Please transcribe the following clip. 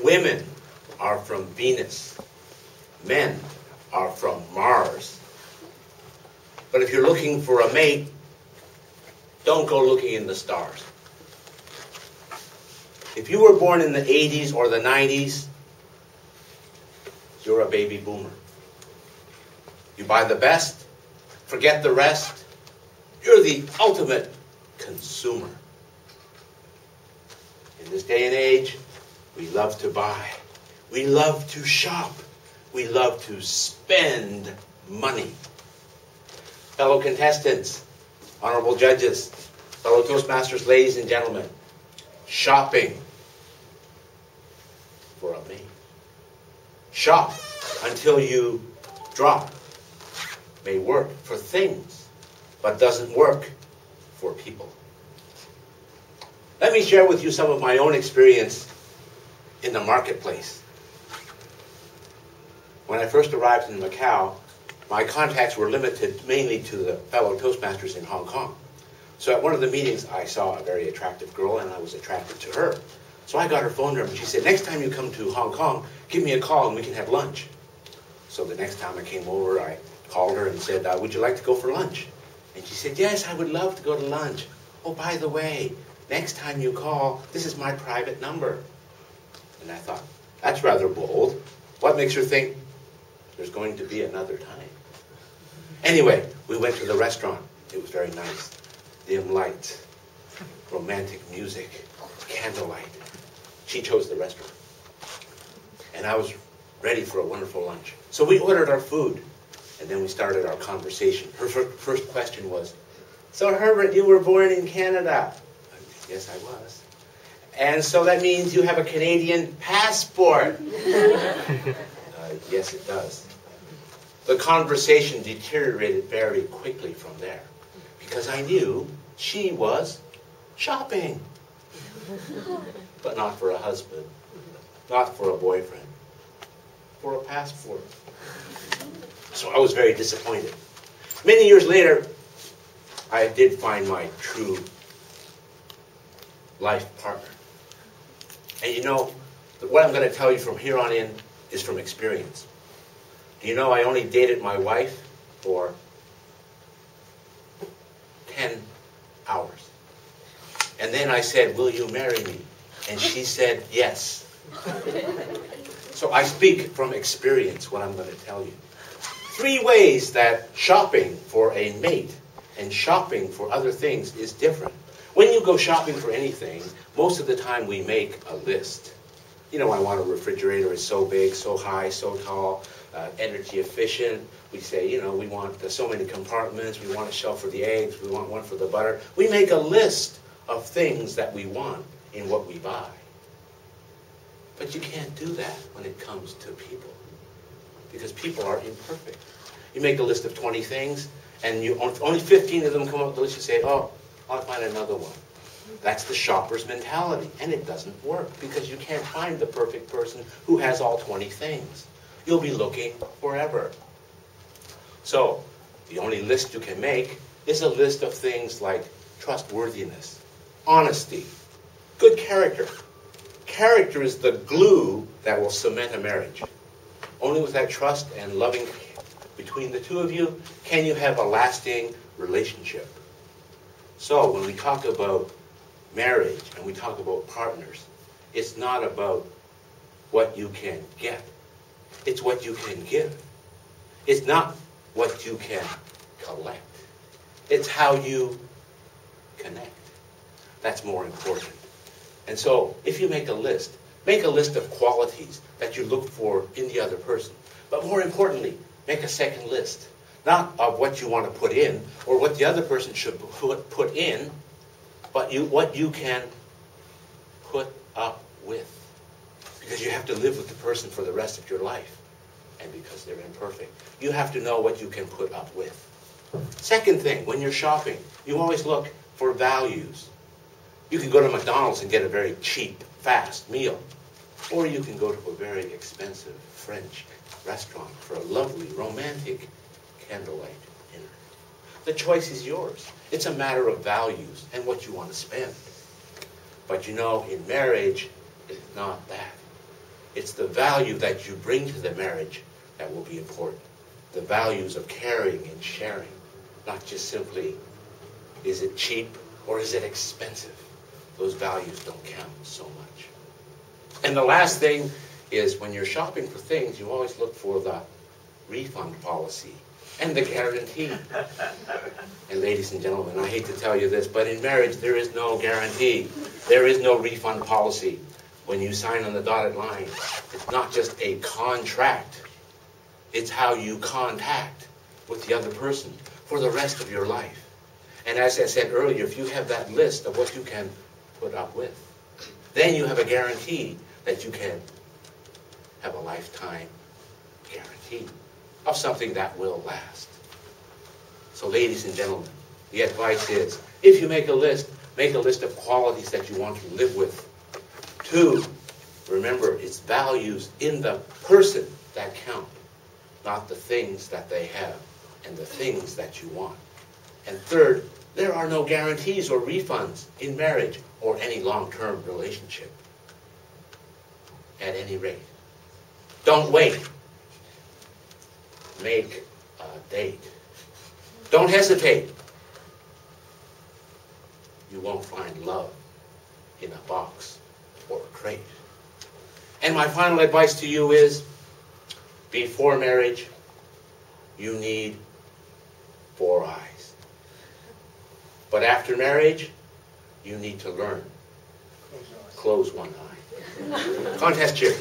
Women are from Venus. Men are from Mars. But if you're looking for a mate, don't go looking in the stars. If you were born in the 80s or the 90s, you're a baby boomer. You buy the best, forget the rest. You're the ultimate consumer. In this day and age, we love to buy. We love to shop. We love to spend money. Fellow contestants, honorable judges, fellow Toastmasters, ladies and gentlemen, shopping for a mate. Shop until you drop. May work for things, but doesn't work for people. Let me share with you some of my own experience in the marketplace. When I first arrived in Macau, my contacts were limited mainly to the fellow Toastmasters in Hong Kong. So at one of the meetings, I saw a very attractive girl, and I was attracted to her. So I got her phone number, and she said, next time you come to Hong Kong, give me a call and we can have lunch. So the next time I came over, I called her and said, would you like to go for lunch? And she said, yes, I would love to go to lunch. Oh, by the way, next time you call, this is my private number. And I thought, that's rather bold. What makes her think there's going to be another time? Anyway, we went to the restaurant. It was very nice. Dim lights, romantic music, candlelight. She chose the restaurant. And I was ready for a wonderful lunch. So we ordered our food, and then we started our conversation. Her first question was, so Herbert, you were born in Canada? Yes, I was. And so that means you have a Canadian passport? Yes, it does. The conversation deteriorated very quickly from there, because I knew she was shopping. But not for a husband, not for a boyfriend, for a passport. So I was very disappointed. Many years later, I did find my true life partner. And you know, what I'm going to tell you from here on in is from experience. Do you know I only dated my wife for 10 hours? And then I said, will you marry me? And she said, yes. So I speak from experience what I'm going to tell you. 3 ways that shopping for a mate and shopping for other things is different. When you go shopping for anything, most of the time we make a list. You know, I want a refrigerator, it's so big, so high, so tall, energy efficient. We say, you know, we want so many compartments, we want a shelf for the eggs, we want one for the butter. We make a list of things that we want in what we buy. But you can't do that when it comes to people, because people are imperfect. You make a list of 20 things, and only 15 of them come up the list. You say, oh, I'll find another one. That's the shopper's mentality, and it doesn't work, because you can't find the perfect person who has all 20 things. You'll be looking forever. So, the only list you can make is a list of things like trustworthiness, honesty, good character. Character is the glue that will cement a marriage. Only with that trust and loving between the two of you can you have a lasting relationship. So when we talk about marriage and we talk about partners, it's not about what you can get. It's what you can give. It's not what you can collect. It's how you connect. That's more important. And so, if you make a list of qualities that you look for in the other person. But more importantly, make a second list. Not of what you want to put in, or what the other person should put in, but what you can put up with. Because you have to live with the person for the rest of your life. And because they're imperfect. You have to know what you can put up with. Second thing, when you're shopping, you always look for values. You can go to McDonald's and get a very cheap, fast meal. Or you can go to a very expensive French restaurant for a lovely, romantic candlelight dinner. The choice is yours. It's a matter of values and what you want to spend. But you know, in marriage, it's not that. It's the value that you bring to the marriage that will be important. The values of caring and sharing, not just simply, is it cheap or is it expensive? Those values don't count so much. And the last thing is, when you're shopping for things, you always look for the refund policy and the guarantee. And ladies and gentlemen, I hate to tell you this, but in marriage there is no guarantee. There is no refund policy. When you sign on the dotted line, it's not just a contract. It's how you contact with the other person for the rest of your life. And as I said earlier, if you have that list of what you can put up with, then you have a guarantee that you can have a lifetime guarantee of something that will last. So ladies and gentlemen, the advice is, if you make a list of qualities that you want to live with. 2, remember, it's values in the person that count, not the things that they have and the things that you want. And 3rd, there are no guarantees or refunds in marriage or any long-term relationship. At any rate, don't wait. Make a date. Don't hesitate. You won't find love in a box or a crate. And my final advice to you is, before marriage, you need 4 eyes. But after marriage, you need to learn. Close one eye. Contest cheer.